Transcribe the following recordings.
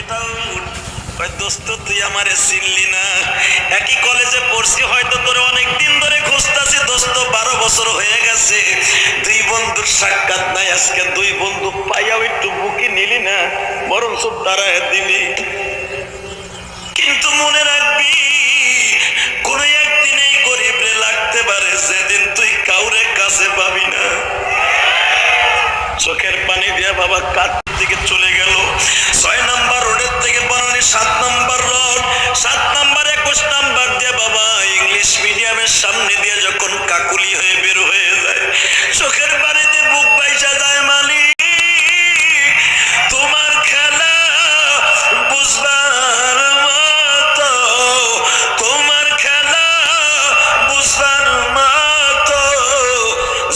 এটাও দোস্ত তুই আমারে চিনলি না, একই কলেজে পড়ছি, হয়তো তোরে অনেকদিন ধরে খুঁজতাছি দোস্ত, 12 বছর হয়ে গেছে, দুই বন্ধুর সাক্ষাৎ নাই, আজকে দুই বন্ধু পাইয়াও একটু বুকে নিলি না, বরং সব দাঁড়ায় দিলি। কিন্তু মনে রাখবি কোন একদিন এই গরিবরে লাগতে পারে, যেদিন তুই কাউরে কাছে পাবি না। চোখের পানি দিয়া বাবা কাঠ দিকে চলে গেল। 6 নাম্বার রোডের থেকে বানানি 7 নাম্বার রোড, 7 নাম্বার 21 নাম্বার দিয়ে বাবা ইংলিশ মিডিয়ামের সামনে দিয়ে যখন কাকুলি হয়ে বের হয়ে যায়, চোখের পানিতে বুক বাইসা যায়। মালিক তোমার খেলা বুঝবার মতো, তোমার খেলা বুঝবার মতো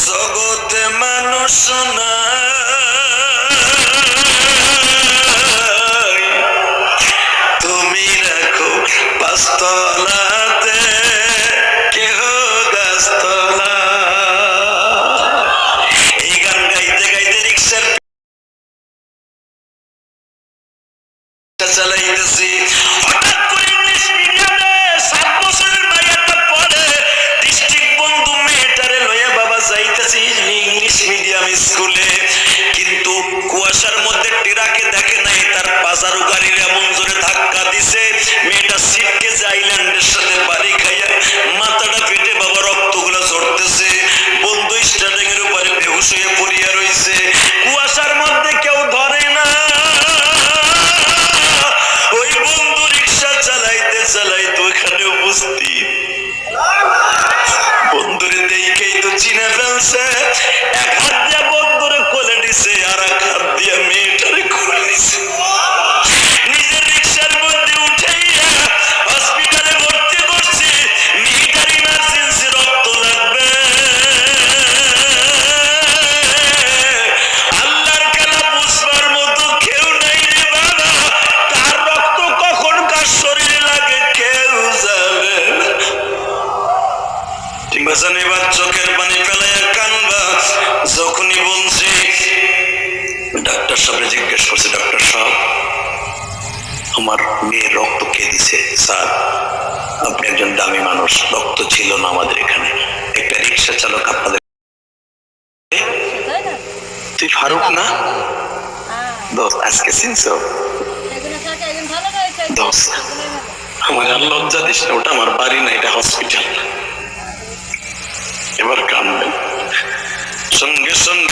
জগতে মানুষ না, পাঁচতলাতে কেহ গাছতলা। এই গান গাইতে গাইতে রিক্সার চালাইতেছি, হঠাৎ করে ইংলিশ মিডিয়ামে 7 বছরের মাইয়াটা পড়ে, ডিস্ট্রিক্ট বন্ধু মেয়েটারে লইয়া বাবা যাইতেছি ইংলিশ মিডিয়াম স্কুলে। কিন্তু কুয়াশার মধ্যে টিরাকে দেখে নাই, তার পাজারু গাড়ির এমন জোরে ধাক্কা দিছে, মেয়েটা সিটকে যে আইল্যান্ডের সাথে বাড়ি খাইয়া মাথাটা ফেটে বাবা রক্তগুলো ঝরতেছে। বন্ধু স্টার্টিং এর উপরে বেহুশ হয়ে পড়িয়া রইছে, কুয়াশার মধ্যে কেউ ধরে না। ওই বন্ধু রিক্সা চালাইতে চালাইতে ওইখানে উপস্থিত, বন্ধুরে দেখেই তো চিনে ফেলছে, এক হাত দিয়া বন্ধুরে কোলে নিছে, আর এক হাত দিয়া মেয়েটারে কোলে নিছে। নিজের রিক্সার মধ্যে উঠাইয়া হসপিটালে ভর্তি করছে, মেয়েটার ইমার্জেন্সি রক্ত লাগবে। আল্লাহর খেলা বুঝবার মতো কেউ নাই রে বাবা, কার রক্ত কখন কার শরীরে লাগে কেউ জানে না। ঠিক আছে, এবার চোখের পানি ফেলাইয়া কানবা। যখনই বলছি ডাক্তার সাহেব জিজ্ঞেস করছে, ডাক্তার সাহেব আমার মেয়ের রক্ত কে দিছে? স্যার আপনি একজন দামি মানুষ, রক্ত ছিল না আমাদের এখানে, একটা রিক্সা চালক আপনাদের। তুই ফারুক না দোস্ত? আজকে চিনছো দোস্ত? আমার আর লজ্জা দিস না, ওটা আমার বাড়ি না, এটা হসপিটাল। এবার কানবেন। সঙ্গে সঙ্গে